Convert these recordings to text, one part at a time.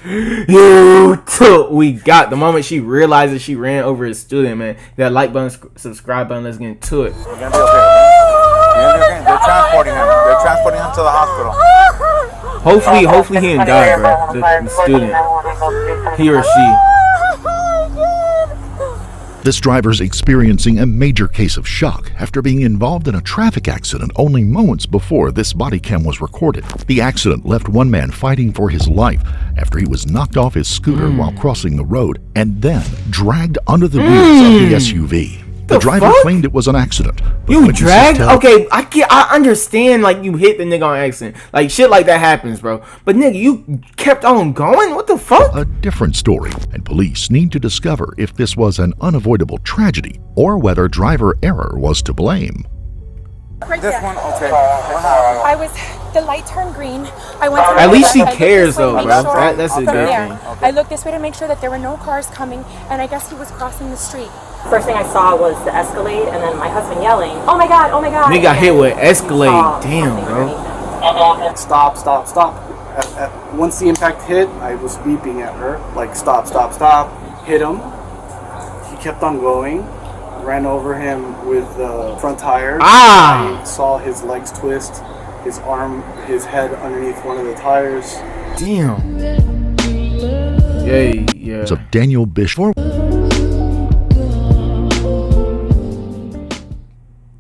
You took. We got the moment she realizes she ran over a student, man. That like button, subscribe button. Let's get into it. You're gonna be okay. You're gonna be okay. They're transporting him. They're transporting him to the hospital. Hopefully he didn't die, bro. The student, he or she. This driver's experiencing a major case of shock after being involved in a traffic accident only moments before this body cam was recorded. The accident left one man fighting for his life after he was knocked off his scooter while crossing the road and then dragged under the wheels of the SUV. The driver claimed it was an accident. You dragged? Okay, I understand, like, you hit the nigga on accident. Like, shit like that happens, bro. But, nigga, you kept on going? What the fuck? A different story, and police need to discover if this was an unavoidable tragedy or whether driver error was to blame. Right this one, okay. What happened? The light turned green. I went to At least she cares, though, bro. That's a good thing. Okay. I looked this way to make sure that there were no cars coming, and I guess he was crossing the street. First thing I saw was the Escalade, and then my husband yelling, "Oh my God, oh my God." Nigga got hit with Escalade. Damn, bro. Stop. Once the impact hit, I was beeping at her, like, stop. Hit him. He kept on going. Ran over him with the front tire. I saw his legs twist, his head underneath one of the tires. Damn. Yeah. So Daniel Bishop.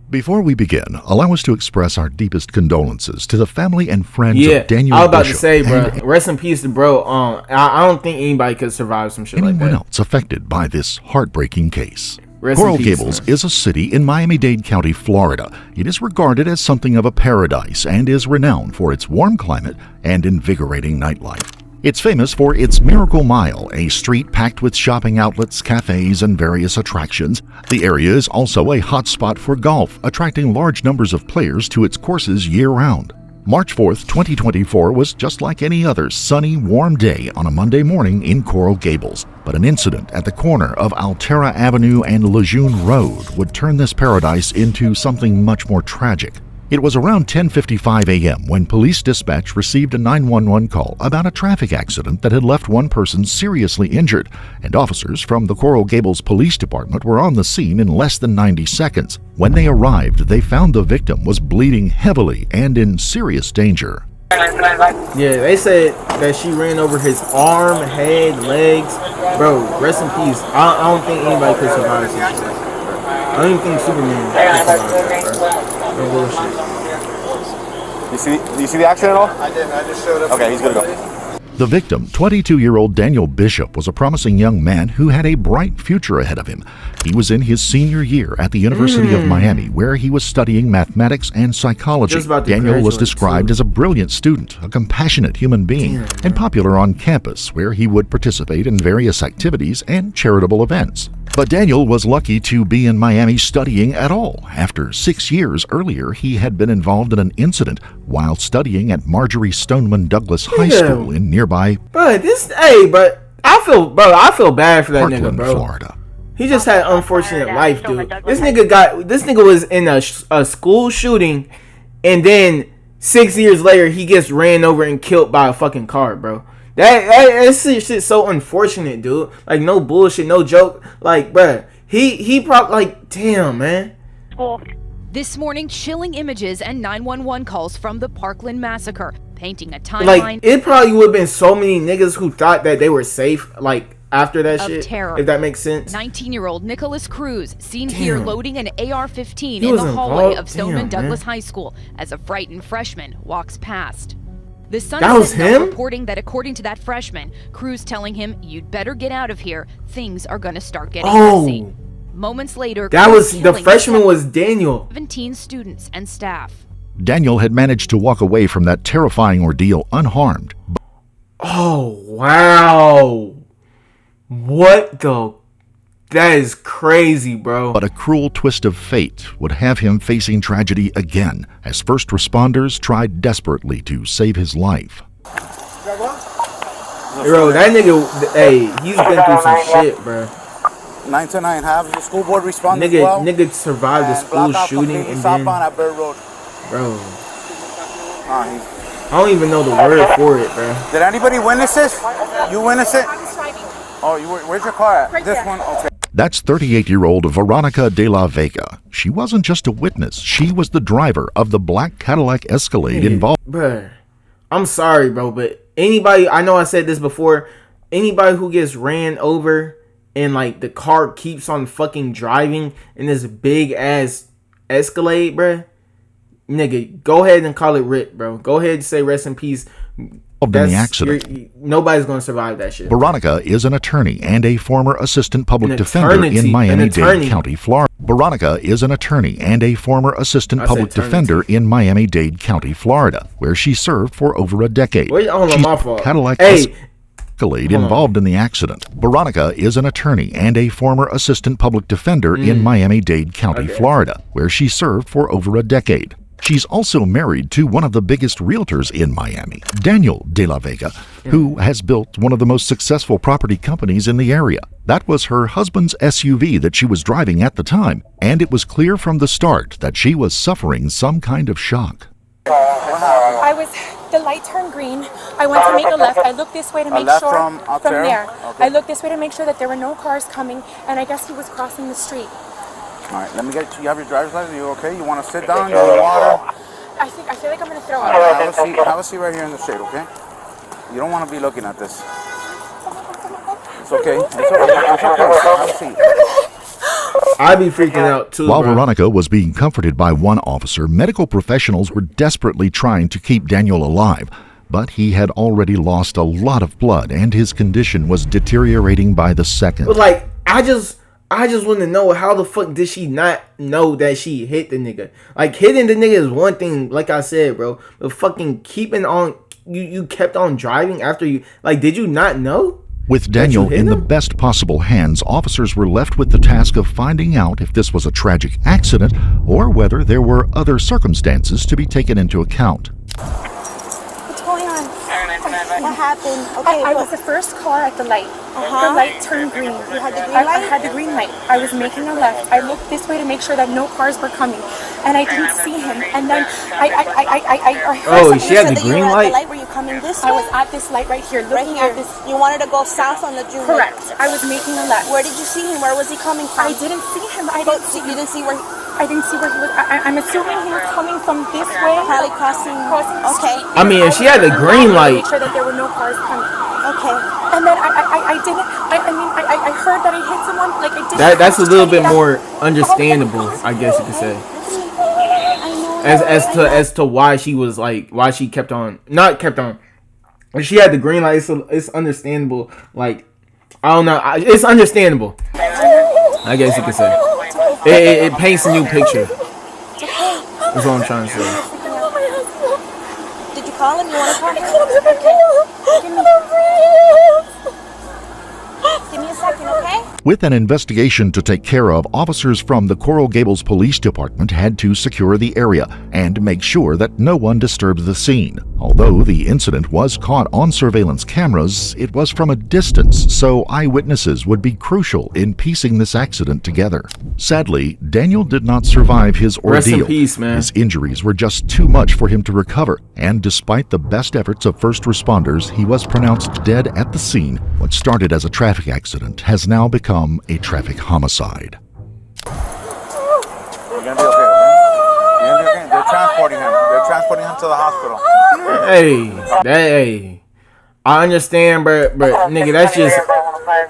Before we begin, allow us to express our deepest condolences to the family and friends of Daniel Bishop. I was about to say, bro, rest in peace, bro. I don't think anybody could survive some shit like that. Anyone else affected by this heartbreaking case? Rest Coral in peace, Gables man. is a city in Miami-Dade County, Florida. It is regarded as something of a paradise and is renowned for its warm climate and invigorating nightlife. It's famous for its Miracle Mile, a street packed with shopping outlets, cafes, and various attractions. The area is also a hotspot for golf, attracting large numbers of players to its courses year-round. March 4th, 2024 was just like any other sunny, warm day on a Monday morning in Coral Gables. But an incident at the corner of Altera Avenue and Lejeune Road would turn this paradise into something much more tragic. It was around 10:55 a.m. when police dispatch received a 911 call about a traffic accident that had left one person seriously injured, and officers from the Coral Gables Police Department were on the scene in less than 90 seconds. When they arrived, they found the victim was bleeding heavily and in serious danger. Yeah, they said that she ran over his arm, head, legs. Bro, rest in peace. I don't think anybody could survive some shit like that, bro. I don't even think Superman could survive that, bro. No bullshit. You see the accident at all? I didn't. I just showed up. Okay, he's gonna go. The victim, 22-year-old Daniel Bishop, was a promising young man who had a bright future ahead of him. He was in his senior year at the University of Miami, where he was studying mathematics and psychology. Daniel was described as a brilliant student, a compassionate human being, and popular on campus, where he would participate in various activities and charitable events. But Daniel was lucky to be in Miami studying at all. After 6 years earlier, he had been involved in an incident while studying at Marjorie Stoneman Douglas High School in nearby but I feel bad for that Parkland, nigga, bro. Florida. He just had an unfortunate life, dude. This nigga was in a school shooting, and then 6 years later he gets ran over and killed by a fucking car, bro. That shit's so unfortunate, dude. Like, no bullshit, no joke. Like, bruh, he probably, like, damn, man. This morning, chilling images and 911 calls from the Parkland massacre, painting a timeline. Like, it probably would have been so many niggas who thought that they were safe, like, after that shit. Terror. If that makes sense. 19-year-old Nicholas Cruz, seen here loading an AR-15 He in was the hallway involved? of Stoneman Damn, Douglas man. High School as a frightened freshman walks past. The Sun That was Sentinel him? reporting that according to that freshman, Cruz telling him, "You'd better get out of here. Things are gonna start getting messy." Moments later, That Cruz was the killing freshman was Daniel. 17 students and staff. Daniel had managed to walk away from that terrifying ordeal unharmed. Oh wow. What the? That is crazy, bro. But a cruel twist of fate would have him facing tragedy again as first responders tried desperately to save his life. Bro, that nigga, hey, he's been through some shit, bro. 929, have the school board respond as well. Nigga survived the school shooting and then, on at Bird Road. bro. I don't even know the word for it, bro. Did anybody witness this? You witness it? I was driving. Oh, where's your car at? Right This there. one? Okay. That's 38-year-old Veronica de la Vega. She wasn't just a witness. She was the driver of the black Cadillac Escalade involved. Bruh, I'm sorry, bro, but anybody, I know I said this before, anybody who gets ran over and like the car keeps on fucking driving in this big ass Escalade, bruh, nigga, go ahead and call it RIP, bro. Go ahead and say rest in peace. In the accident. Nobody's gonna survive that shit. Veronica is an attorney and a former assistant public defender in An Miami-Dade attorney. County, Florida. Veronica is an attorney and a former assistant I said public defender in Miami-Dade County, Florida, where she served for over a decade. Wait, hold on, She's my fault. Cadillac Hey, Escalade involved in the accident. Veronica is an attorney and a former assistant public defender in Miami-Dade County, Florida, where she served for over a decade. She's also married to one of the biggest realtors in Miami, Daniel de la Vega, who has built one of the most successful property companies in the area. That was her husband's SUV that she was driving at the time, and it was clear from the start that she was suffering some kind of shock. The light turned green. I went to make a left. I looked this way to make left sure. from out there? there. Okay. I looked this way to make sure that there were no cars coming, and I guess he was crossing the street. All right, let me get you. You have your driver's license? You okay? You want to sit down? You need water? I feel like I'm gonna throw All up. right, have a seat right here in the shade, okay? You don't want to be looking at this. It's okay. It's okay. It's okay. Have a seat. I'd be freaking out too. While bro. Veronica was being comforted by one officer, medical professionals were desperately trying to keep Daniel alive. But he had already lost a lot of blood, and his condition was deteriorating by the second. But like, I just want to know, how the fuck did she not know that she hit the nigga? Like, hitting the nigga is one thing, like I said, bro. But fucking keeping on, you kept on driving after you, like, did you not know? With Daniel hit in the him? best possible hands, officers were left with the task of finding out if this was a tragic accident or whether there were other circumstances to be taken into account. What's going on? What happened? Okay, I was the first car at the light. The light turned green. You had the green I light? had the green light. I was making a left. I looked this way to make sure that no cars were coming, and I didn't see him. And then I heard Oh, something. she had said the that you green were at light? the light. Were you coming this I way? was at this light right here, Right looking here. at this. You wanted to go south on the June. Correct. I was making a left. Where did you see him? Where was he coming from? I didn't see him. I But didn't see you him. didn't see where I didn't see where he was. I'm assuming he was coming from this way. probably crossing. the Okay. street. I mean, if she had the green I light, made sure that there were no cars coming. Okay. And then I didn't. I heard that I hit someone. Like I didn't. that's a little bit more understandable, I guess you could say. I know. As to why she was like, why she kept on, not kept on. If she had the green light, it's understandable. Like, I don't know, it's understandable, I guess you could say. It paints a new picture. That's what I'm trying to say. Did you call him? You want to call him? Give me a second, okay? With an investigation to take care of, officers from the Coral Gables Police Department had to secure the area and make sure that no one disturbed the scene. Although the incident was caught on surveillance cameras, it was from a distance, so eyewitnesses would be crucial in piecing this accident together. Sadly, Daniel did not survive his ordeal. Rest in peace, man. His injuries were just too much for him to recover, and despite the best efforts of first responders, he was pronounced dead at the scene. What started as a traffic accident has now become a traffic homicide. You're gonna be okay, okay? You're gonna be okay. They're transporting him. They're transporting him to the hospital. Hey, I understand, but nigga, that's just,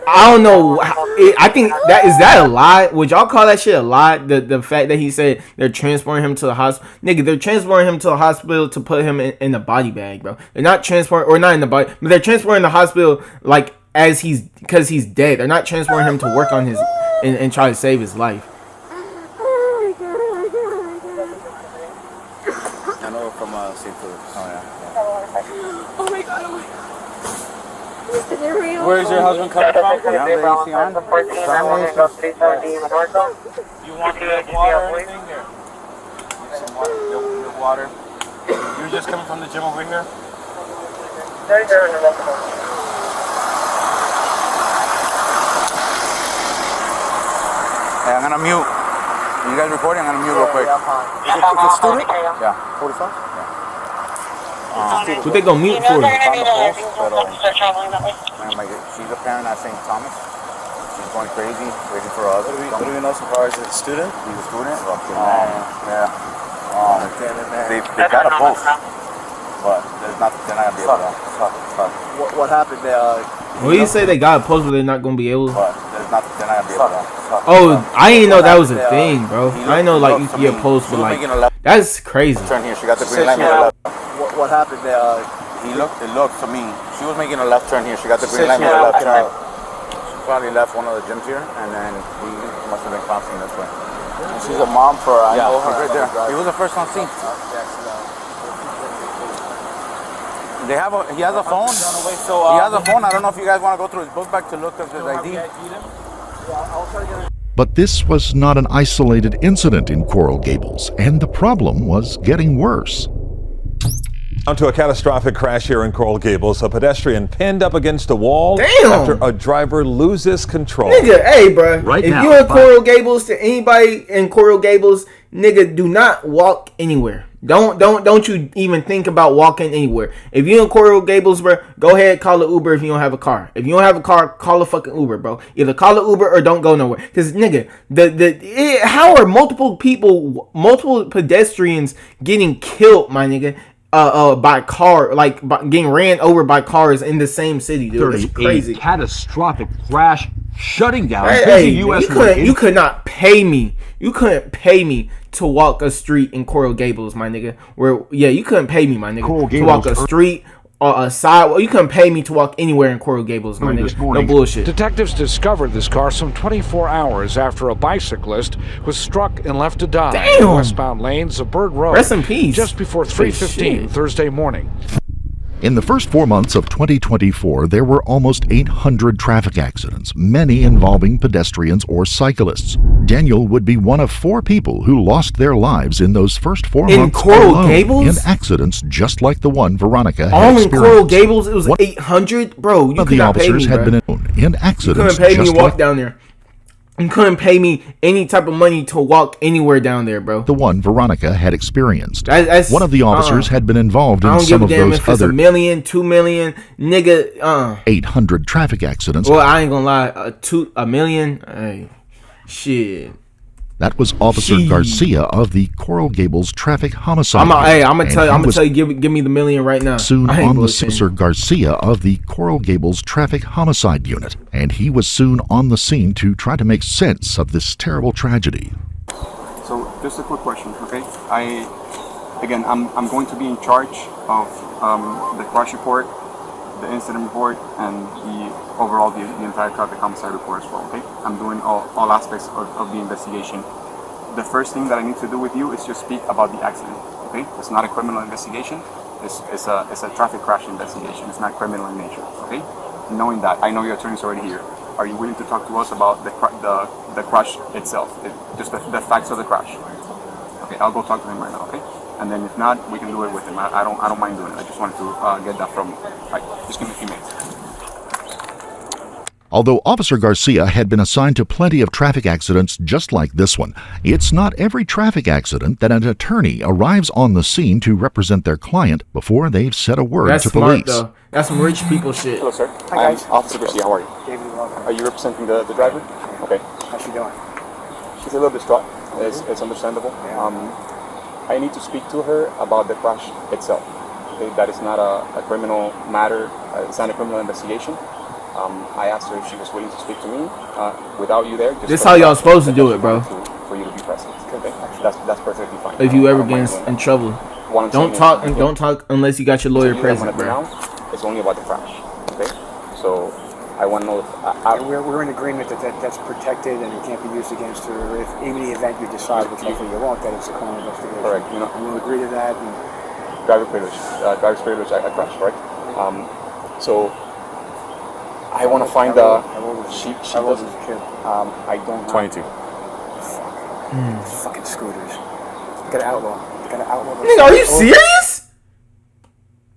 I don't know. I think that a lie? Would y'all call that shit a lie? The fact that he said they're transporting him to the hospital, nigga, they're transporting him to the hospital to put him in a body bag, bro. They're not transporting, or not in the body, but they're transporting the hospital like because he's dead. They're not transporting him to work on his and try to save his life. I know from seafood. Oh yeah. Oh my god. Oh my god. Where's your husband coming from? Yeah, you want water or anything here? Some water. No water. You're just coming from the gym over here? Hey, I'm gonna mute. You guys recording? I'm gonna mute real quick. It's a student? Yeah. 45? Yeah. What they gonna mute for? She's a parent at St. Thomas. She's going crazy, waiting for us. What do we know so far? Is it a student? He's a student? Yeah. They got a post, but they're not gonna be able to. What happened there? What do you say they got a post but they're not gonna be able to? But they're not gonna be able to. Oh, I didn't know that was a thing, bro. I didn't know like you could get post, but like that's crazy. Turn here. She got the green light. What happened there? It looked to me. She was making a left turn here. She got the green light. Left turn. She probably left one of the gyms here, and then he must have been crossing this way. She's a mom for. I know her. Right there. He was the first on scene. He has a phone. He has a phone. I don't know if you guys want to go through his book bag to look up his ID. But this was not an isolated incident in Coral Gables, and the problem was getting worse. Down to a catastrophic crash here in Coral Gables. A pedestrian pinned up against a wall Damn. after a driver loses control. Nigga, hey, bro. Right if now, you in Coral Gables, to anybody in Coral Gables, nigga, do not walk anywhere. Don't you even think about walking anywhere. If you in Coral Gables, bro, go ahead, call an Uber if you don't have a car. If you don't have a car, call a fucking Uber, bro. Either call an Uber or don't go nowhere. Cause nigga, how are multiple pedestrians getting killed, my nigga? By car, like getting ran over by cars in the same city, dude. It's crazy. Catastrophic crash, shutting down. Hey, you could not pay me. You couldn't pay me to walk a street in Coral Gables, my nigga. You couldn't pay me, my nigga, to walk a street or a sidewalk. You couldn't pay me to walk anywhere in Coral Gables, my nigga. No bullshit. Detectives discovered this car some 24 hours after a bicyclist was struck and left to die in westbound lanes of Bird Road. Rest in peace. Just before 3:15 Thursday morning. In the first 4 months of 2024, there were almost 800 traffic accidents, many involving pedestrians or cyclists. Daniel would be one of 4 people who lost their lives in those first 4 months in Coral alone, Gables? in accidents just like the one Veronica had All in experienced. Coral Gables, it was 800, bro. You One of could the not pay officers me, had bro. been in accidents You couldn't pay me just to walk like down there. You couldn't pay me any type of money to walk anywhere down there, bro. the one Veronica had experienced. That's, One of the officers had been involved I in don't some give a of damn those if it's other $1 million, $2 million, nigga. 800 traffic accidents. Well, I ain't gonna lie, $1 million. Hey, shit. That was Officer Jeez. Garcia of the Coral Gables Traffic Homicide. I'm gonna Unit, tell you. and I'm he gonna was tell you. Give me the $1 million right now. Soon I ain't on the bullshitting. Officer Garcia of the Coral Gables Traffic Homicide Unit, and he was soon on the scene to try to make sense of this terrible tragedy. So just a quick question, okay? I'm going to be in charge of the crash report, the incident report, and the entire traffic homicide report as well, okay? I'm doing all aspects of the investigation. The first thing that I need to do with you is just speak about the accident, okay? It's not a criminal investigation. It's a traffic crash investigation. It's not criminal in nature, okay? Knowing that, I know your attorney's already here. Are you willing to talk to us about the crash itself, just the facts of the crash? Okay, I'll go talk to him right now, okay? And then if not, we can do it with him. I don't mind doing it. I just wanted to get that from. Right, just give me a few minutes. Although Officer Garcia had been assigned to plenty of traffic accidents just like this one, it's not every traffic accident that an attorney arrives on the scene to represent their client before they've said a word That's to smart, police. though. That's some rich people shit. Hello, sir. Hi, guys. I'm Officer Garcia. How are you? David Walker. Are you representing the driver? Okay. How's she doing? She's a little distraught. It's understandable. I need to speak to her about the crash itself. Okay, that is not a criminal matter. It's not a criminal investigation. I asked her if she was willing to speak to me without you there. This how y'all supposed to do it, bro. For you to be present. Okay, that's perfectly fine. If you ever get in trouble, don't talk unless you got your lawyer present, bro. It's only about the crash. Okay, so I want to know if we're in agreement that's protected and it can't be used against her if in the event you decide, which hopefully you won't, that it's a criminal investigation. Correct. And we'll agree to that. And driver's privilege at crash, right? So I want to find the. She doesn't. I don't. 22. fucking scooters. Gotta outlaw. Nigga, are you serious?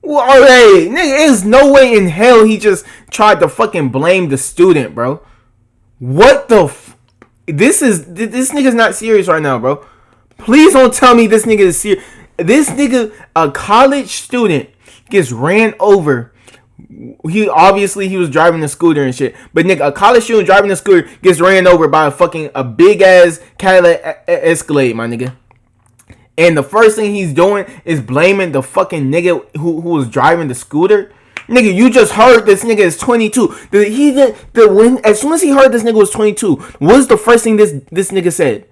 Well, hey, nigga, there's no way in hell he just tried to fucking blame the student, bro. What the this nigga's not serious right now, bro. Please don't tell me this nigga is serious. This nigga, a college student, gets ran over. He was driving a scooter and shit. But nigga, a college student driving a scooter gets ran over by a big ass Cadillac Escalade, my nigga. And the first thing he's doing is blaming the fucking nigga who was driving the scooter. Nigga, you just heard this nigga is 22. As soon as he heard this nigga was 22, what was the first thing this nigga said?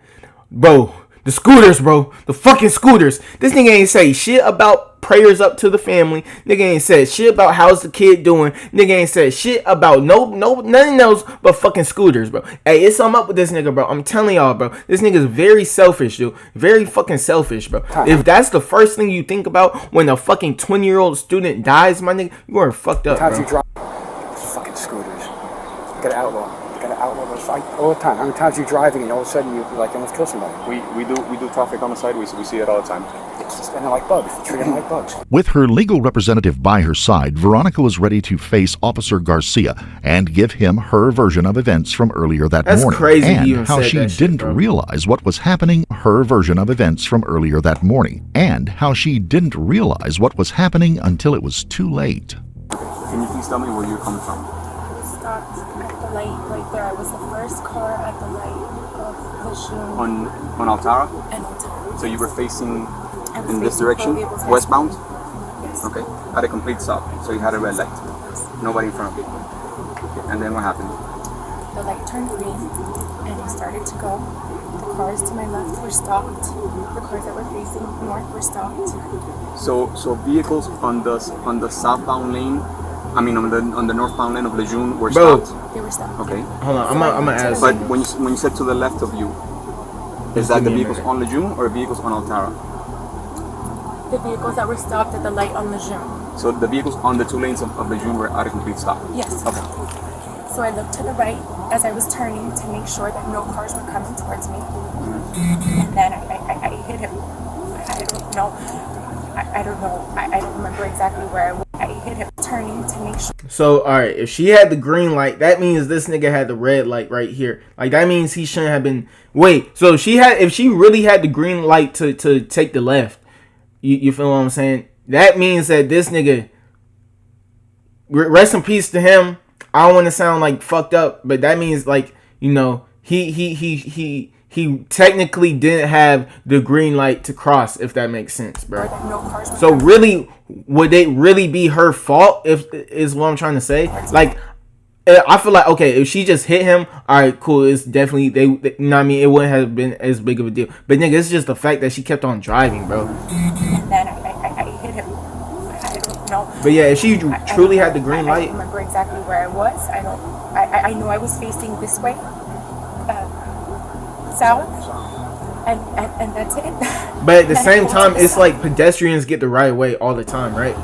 Bro, the scooters, bro. The fucking scooters. This nigga ain't say shit about prayers up to the family. Nigga ain't said shit about how's the kid doing. Nigga ain't said shit about nothing else but fucking scooters, bro. Hey, it's something up with this nigga, bro. I'm telling y'all, bro. This nigga's very selfish, dude. Very fucking selfish, bro. If that's the first thing you think about when a fucking 20-year-old student dies, my nigga, you are fucked up, How'd you bro. drive fucking scooters? You gotta outlaw. Gotta outlaw those all the time. How many times you driving and all of a sudden you like almost kill somebody? We do traffic on the side. We see it all the time. It's just and they're like bugs. They treat them like bugs. With her legal representative by her side, Veronica was ready to face Officer Garcia and give him her version of events from earlier that That's morning. crazy And you even how said she that shit, didn't bro. realize what was happening, her version of events from earlier that morning. And how she didn't realize what was happening until it was too late. Can you please tell me where you're coming from? Stopped at the light right there. I was the first car at the light of the June On Altara? and Altara. So you were facing I was in this facing direction, Coral Gables westbound? Yes. Okay. At a complete stop. So you had a red light. Nobody in front of you. Okay. And then what happened? The light turned green and it started to go. The cars to my left were stopped. The cars that were facing north were stopped. So vehicles on the southbound lane, I mean on the northbound lane of Lejeune were Bro. stopped. They were stopped. Okay. Hold on, I'm gonna ask. But when you said to the left of you, is that the vehicles on Lejeune or vehicles on Altara? The vehicles that were stopped at the light on Lejeune. So the vehicles on the two lanes of Lejeune were at a complete stop. Yes. Okay. So I looked to the right as I was turning to make sure that no cars were coming towards me. And then I hit him. I don't know. I don't know. I don't remember exactly where I was. I hit him turning to make sure. So, alright, if she had the green light, that means this nigga had the red light right here. Like, that means he shouldn't have been... Wait, so if she really had the green light to take the left, you feel what I'm saying? That means that this nigga... Rest in peace to him. I don't want to sound, like, fucked up, but that means, like, you know, he technically didn't have the green light to cross, if that makes sense, bro. So really, would it really be her fault, if is what I'm trying to say? Like, I feel like, okay, if she just hit him, all right, cool, it's definitely, they you know what I mean, it wouldn't have been as big of a deal. But nigga, it's just the fact that she kept on driving, bro. And then I hit him. I don't know. But yeah, if she truly had the green I light. don't remember exactly where I was. I know I was facing this way, south, and that's it. But at the same time, it's like pedestrians get the right way all the time, right?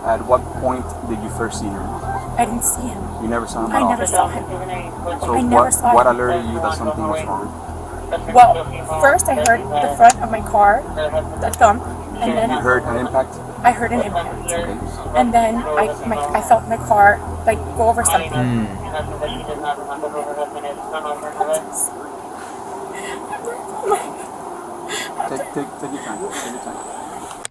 At what point did you first see him? I didn't see him. You never saw him at I all? never saw him. So I never saw what him. alerted you that something was wrong? Well, first I heard the front of my car, the thump, and then You heard an impact? I heard an impact. And then I felt my car like go over something. Take your time. Take your time.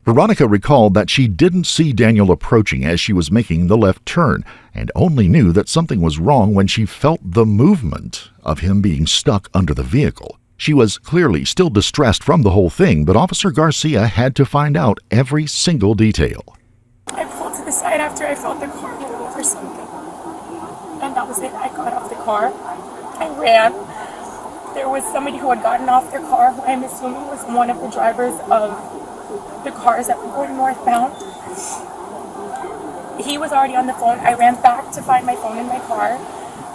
Veronica recalled that she didn't see Daniel approaching as she was making the left turn and only knew that something was wrong when she felt the movement of him being stuck under the vehicle. She was clearly still distressed from the whole thing, but Officer Garcia had to find out every single detail. I pulled to the side after I felt the car go over something. And that was it. I got off the car. I ran. There was somebody who had gotten off their car, who I'm assuming was one of the drivers of the cars that were going northbound. He was already on the phone. I ran back to find my phone in my car.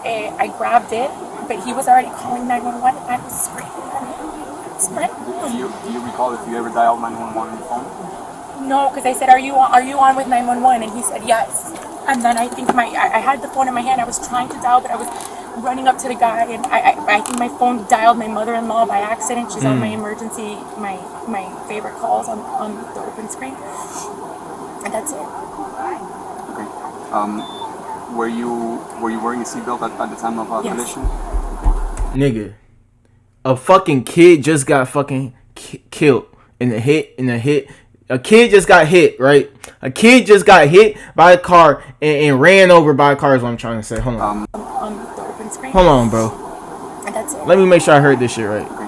I grabbed it, but he was already calling 911. I was screaming at him. Do you recall if you ever dialed 911 on your phone? No, because I said, are you on with 911? And he said, yes. And then I think I had the phone in my hand. I was trying to dial, but I was running up to the guy, and I think my phone dialed my mother-in-law by accident. She's on my emergency, my favorite calls on the open screen. And that's it. Okay. Were you wearing a seatbelt at the time of collision? Nigga, a fucking kid just got fucking killed in a hit. A kid just got hit, right? A kid just got hit by a car and ran over by a car is what I'm trying to say. Hold on. On the open screen. Hold on, bro. And that's it. Let me make sure I heard this shit right. Okay.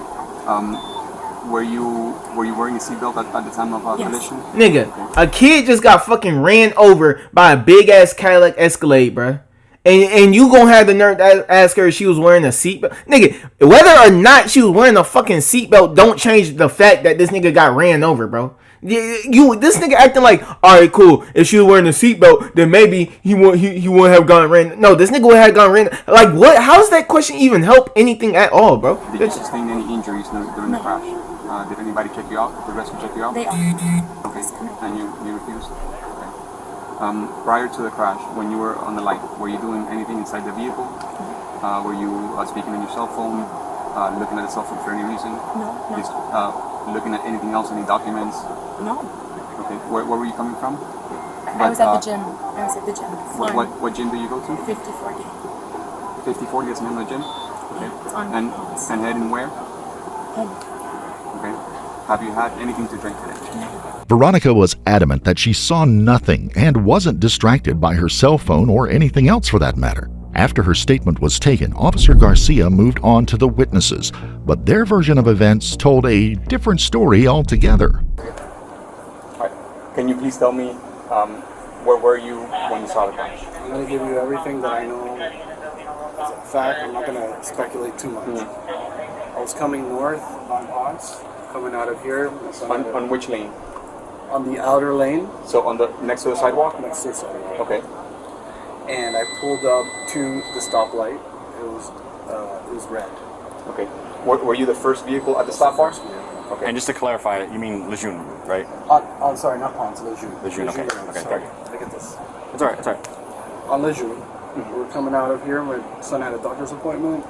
Were you wearing a seatbelt at the time of collision? Nigga, a kid just got fucking ran over by a big ass Cadillac Escalade, bro. And you gonna have the nerve to ask her if she was wearing a seatbelt? Nigga, whether or not she was wearing a fucking seatbelt don't change the fact that this nigga got ran over, bro. This nigga acting like, all right, cool. If she was wearing a seatbelt, then maybe he wouldn't have gone ran. No, this nigga would have gone ran. Like, what? How does that question even help anything at all, bro? Did you sustain any injuries during the crash? Did anybody check you out? Did the rescue check you out? They are. Okay. And you refused? Okay. Prior to the crash, when you were on the light, were you doing anything inside the vehicle? Were you speaking on your cell phone? Looking at the cell phone for any reason? No. Just, looking at anything else, any documents? No. Okay. Where were you coming from? I was at the gym. What gym do you go to? 5040. 5040 is the name of the gym? Okay. And heading where? Home. Okay. Have you had anything to drink today? No. Veronica was adamant that she saw nothing and wasn't distracted by her cell phone or anything else for that matter. After her statement was taken, Officer Garcia moved on to the witnesses, but their version of events told a different story altogether. All right. Can you please tell me where were you when you saw the crash? I'm going to give you everything that I know as a fact. I'm not going to speculate too much. I was coming north on Ponce, coming out of here. On which lane? On the outer lane. So on the next to the sidewalk? Next to the sidewalk. Okay. And I pulled up to the stoplight. It was red. Okay. Were you the first vehicle at the stop bar? Okay. And just to clarify, you mean Lejeune, right? I'm sorry, not Ponce, Lejeune. Lejeune, okay. Okay, sorry. I get this. It's alright, it's alright. On Lejeune, we're coming out of here. My son had a doctor's appointment.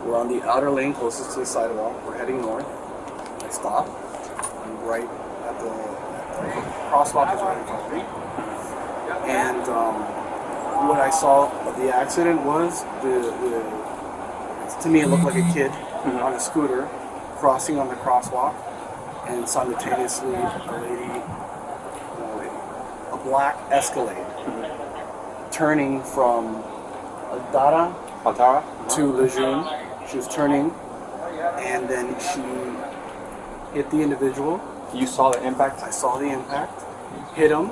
We're on the outer lane closest to the sidewalk. We're heading north. I stop. I'm right at the crosswalk is right in front of me. And what I saw of the accident was to me it looked like a kid on a scooter crossing on the crosswalk, and simultaneously a black Escalade turning from Altara to Lejeune. She was turning, and then she hit the individual. You saw the impact? I saw the impact. Hit him.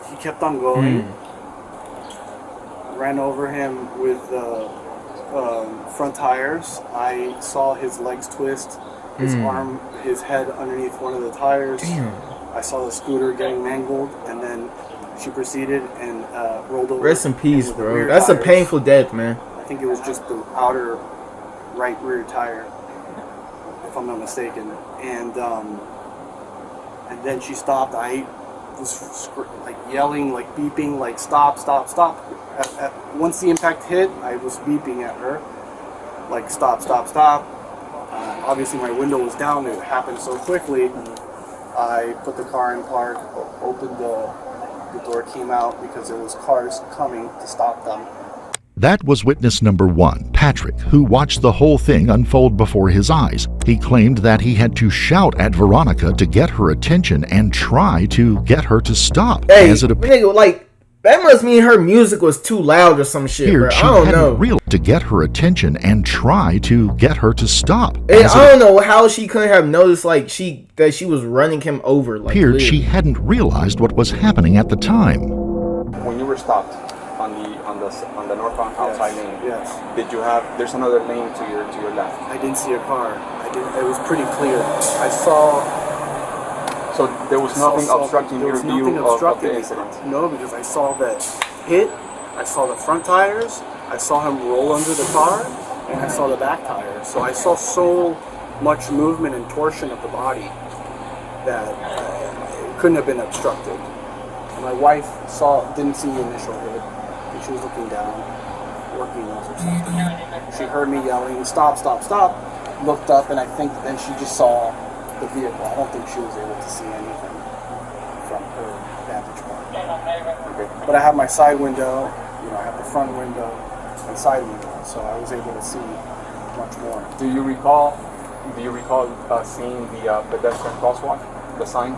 He kept on going. Ran over him with front tires. I saw his legs twist, his arm, his head underneath one of the tires. I saw the scooter getting mangled, and then she proceeded and rolled over. Rest in peace, bro. That's a painful death, man. I think it was just the outer right rear tire, if I'm not mistaken. And then she stopped. I was like yelling, like beeping, like stop, stop, stop. Once the impact hit, I was beeping at her, like stop, stop, stop. Obviously my window was down. It happened so quickly. I put the car in park, opened the door, came out because there was cars coming to stop them. That was witness number 1, Patrick, who watched the whole thing unfold before his eyes. He claimed that he had to shout at Veronica to get her attention and try to get her to stop. Hey, as it nigga, like, that must mean her music was too loud or some shit, bro. I don't know. To get her attention and try to get her to stop. I don't know how she couldn't have noticed, like, that she was running him over. Like, appeared she hadn't realized what was happening at the time. When you were stopped on the northbound outside lane, did you have? There's another lane to your left. I didn't see a car. It was pretty clear. I saw. So there was nothing obstructing your view of the incident? No, because I saw that hit, I saw the front tires, I saw him roll under the car, and I saw the back tires. So I saw so much movement and torsion of the body that it couldn't have been obstructed. And my wife didn't see the initial hit, and she was looking down, working or something. She heard me yelling, stop, stop, stop, looked up, and I think then she just saw the vehicle. I don't think she was able to see anything from her vantage point. Okay. But I have my side window, I have the front window and side window, so I was able to see much more. Do you recall seeing the pedestrian crosswalk, the sign?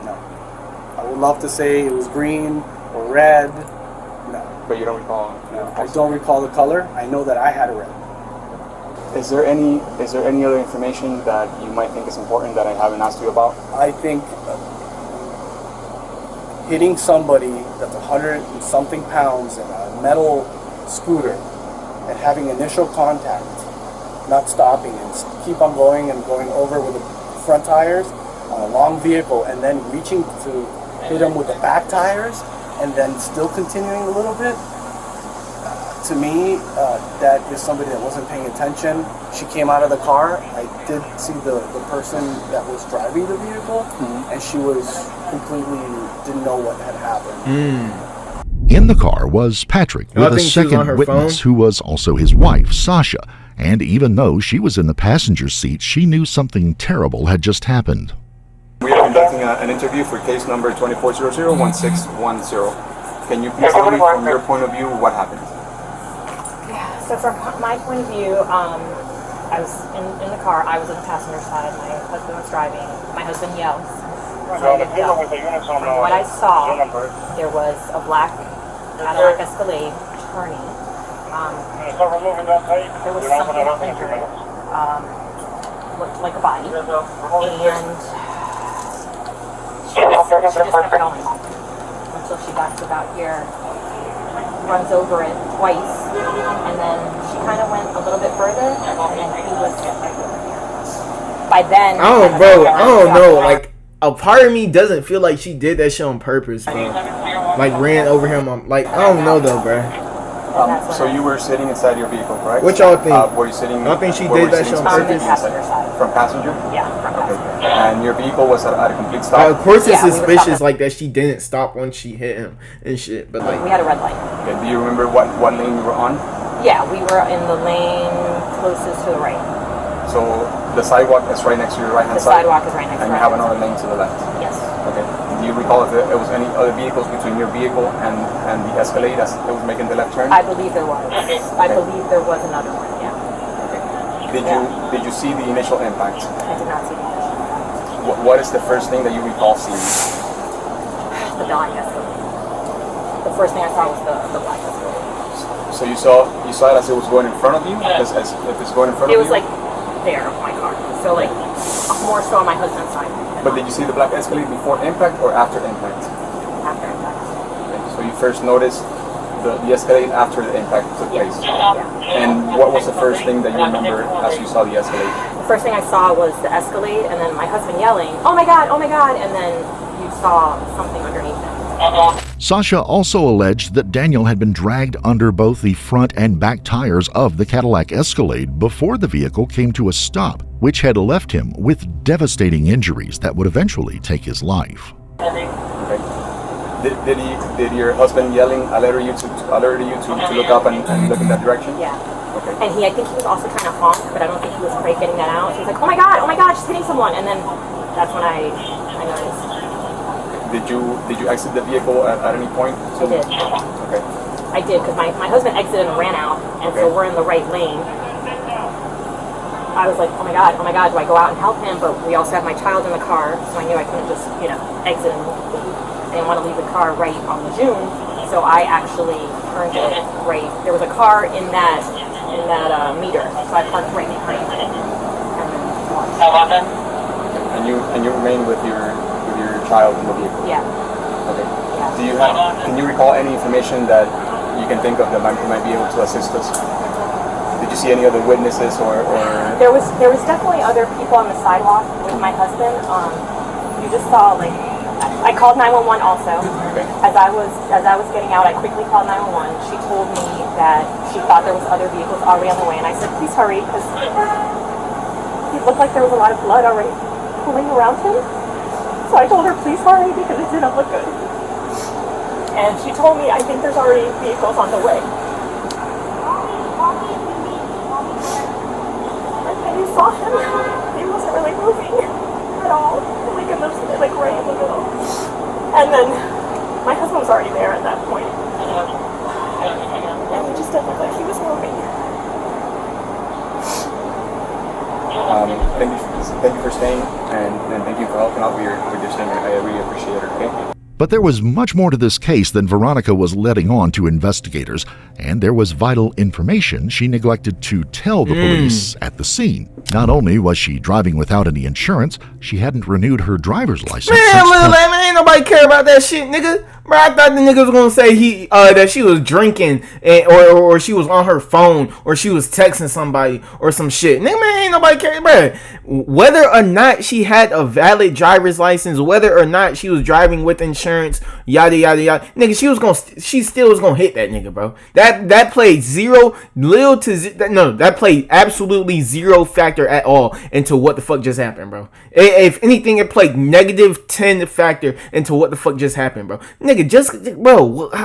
No. I would love to say it was green or red. No. But you don't recall? No. I don't recall the color. I know that I had a red. Is there any other information that you might think is important that I haven't asked you about? I think hitting somebody that's 100 and something pounds in a metal scooter and having initial contact, not stopping and keep on going and going over with the front tires on a long vehicle and then reaching to hit them with the back tires and then still continuing a little bit, to me, that is somebody that wasn't paying attention. She came out of the car. I did see the person that was driving the vehicle, and she was completely didn't know what had happened. In the car was Patrick with a second witness who was also his wife, Sasha. And even though she was in the passenger seat, she knew something terrible had just happened. We are conducting an interview for case number 2400-1610. Can you please tell me from your point of view what happened? So from my point of view, I was in the car. I was on the passenger side. My husband was driving. My husband yells. So from what I saw, there was a black Cadillac Escalade turning. There was something under it. Looked like a body. And she just kept going until she got to about here. Runs over it twice, and then she kind of went a little bit further, and then he was right over here. By then, I don't know. Like, a part of me doesn't feel like she did that shit on purpose, bro. Like, ran over him. I don't know though, bro. So you were sitting inside your vehicle, correct? What y'all think? Were you sitting? I think she did that shit on purpose. From passenger? Yeah, from passenger. And your vehicle was at a complete stop? Of course it's suspicious like that she didn't stop once she hit him and shit, but like... We had a red light. Okay, do you remember what lane you were on? Yeah, we were in the lane closest to the right. So the sidewalk is right next to your right-hand side? The sidewalk is right next to and the you have another lane to the left? Yes. Okay. Do you recall if there was any other vehicles between your vehicle and the Escalade as it was making the left turn? I believe there was. I believe there was another one, yeah. Okay. Did you see the initial impact? I did not see the initial impact. What is the first thing that you recall seeing? The black Escalade. The first thing I saw was the black Escalade. So you saw it as it was going in front of you? As if it's going in front of you? It was like there of my car. So like more so on my husband's side. But did you see the black Escalade before impact or after impact? After impact. Okay. So you first noticed the Escalade after the impact took place? Yeah. And what was the first thing that you remember as you saw the Escalade? The first thing I saw was the Escalade and then my husband yelling, oh my God, and then you saw something underneath it. Sasha also alleged that Daniel had been dragged under both the front and back tires of the Cadillac Escalade before the vehicle came to a stop, which had left him with devastating injuries that would eventually take his life. Okay. Did your husband yelling alert you to look up and look in that direction? Yeah. Okay. And I think he was also trying to honk, but I don't think he was quite getting that out. He was like, oh my God, she's hitting someone. And then that's when I noticed. Did you exit the vehicle at any point? I did. Okay. I did, because my husband exited and ran out, and so we're in the right lane. I was like, oh my God, do I go out and help him? But we also had my child in the car, so I knew I couldn't just, exit and leave. I didn't want to leave the car right on the June, so I actually turned it right. There was a car in that meter, so I parked right behind it. And you remained with your child in the vehicle? Yeah. Okay. Yeah. Can you recall any information that you can think of that might be able to assist us? Did you see any other witnesses or? There was definitely other people on the sidewalk with my husband. You just saw I called 911 also. Okay. As I was getting out, I quickly called 911. She told me that she thought there was other vehicles already on the way, and I said, please hurry, because it looked like there was a lot of blood already pooling around him. So I told her, please hurry, because it didn't look good. And she told me, I think there's already vehicles on the way. And you saw him. He wasn't really moving at all. Right in the middle. And then my husband was already there at that point. And he just didn't look like he was moving. Thank you. thank you for staying, and thank you for helping out with your staying. I really appreciate it, okay? But there was much more to this case than Veronica was letting on to investigators, and there was vital information she neglected to tell the police at the scene. Not only was she driving without any insurance, she hadn't renewed her driver's license. Man, little man, ain't nobody care about that shit, nigga. Bro, I thought the nigga was gonna say that she was drinking or she was on her phone or she was texting somebody or some shit. Nigga, man, ain't nobody care, bro. Whether or not she had a valid driver's license, whether or not she was driving with insurance, yada yada yada, nigga, she still was gonna hit that nigga, bro. That played that played absolutely zero factor at all into what the fuck just happened, bro. If anything, it played negative 10 factor into what the fuck just happened, bro. Nigga,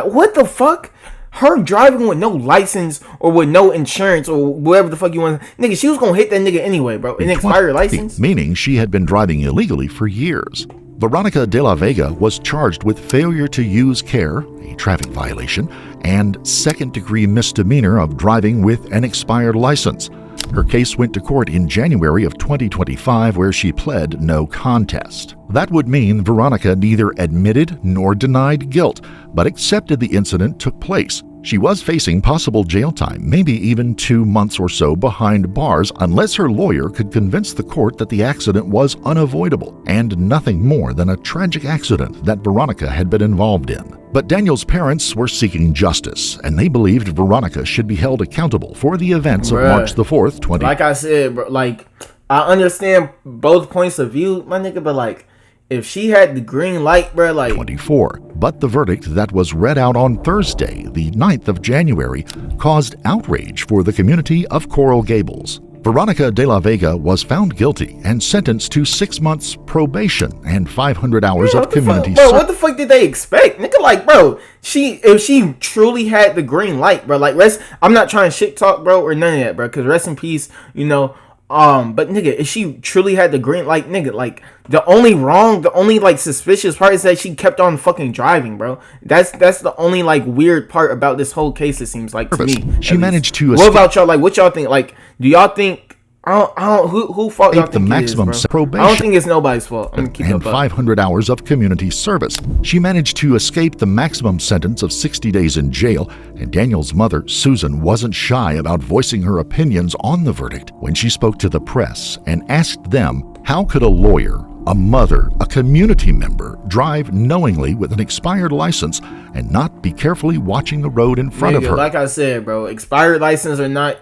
what the fuck? Her driving with no license or with no insurance or whatever the fuck you want. Nigga, she was gonna hit that nigga anyway, bro. An expired license? Meaning she had been driving illegally for years. Veronica de la Vega was charged with failure to use care, a traffic violation, and second-degree misdemeanor of driving with an expired license. Her case went to court in January of 2025, where she pled no contest. That would mean Veronica neither admitted nor denied guilt, but accepted the incident took place. She was facing possible jail time, maybe even 2 months or so behind bars, unless her lawyer could convince the court that the accident was unavoidable and nothing more than a tragic accident that Veronica had been involved in. But Daniel's parents were seeking justice, and they believed Veronica should be held accountable for the events of March the 4th, 2020. Like I said, bro, like, I understand both points of view, my nigga, but like, if she had the green light, bro, like 24. But the verdict that was read out on Thursday, the 9th of January, caused outrage for the community of Coral Gables. Veronica de la Vega was found guilty and sentenced to 6 months probation and 500 hours of community service. Bro, what the fuck did they expect? Nigga, like, bro, if she truly had the green light, bro, like, I'm not trying to shit talk, bro, or none of that, bro, because rest in peace, you know. But nigga, if she truly had the green light, nigga, like, the only like suspicious part is that she kept on fucking driving, bro. That's the only like weird part about this whole case, it seems like, to me. She managed to What about y'all? Like, what y'all think? Like, do y'all think who fault y'all think the maximum it is, bro? probation. I don't think it's nobody's fault. I'm gonna keep and 500 hours of community service. She managed to escape the maximum sentence of 60 days in jail, and Daniel's mother, Susan, wasn't shy about voicing her opinions on the verdict when she spoke to the press and asked them, how could a lawyer, a mother, a community member drive knowingly with an expired license and not be carefully watching the road in front of her? Like I said, bro, expired license or not,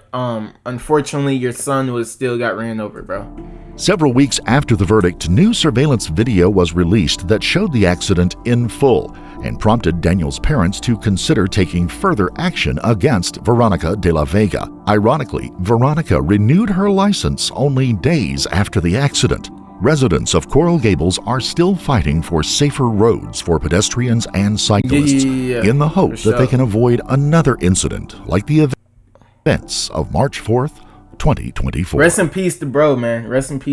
unfortunately, your son was still got ran over, bro. Several weeks after the verdict, new surveillance video was released that showed the accident in full and prompted Daniel's parents to consider taking further action against Veronica de la Vega. Ironically, Veronica renewed her license only days after the accident. Residents of Coral Gables are still fighting for safer roads for pedestrians and cyclists in the hope that they can avoid another incident like the events of March 4th, 2024. Rest in peace to bro, man. Rest in peace.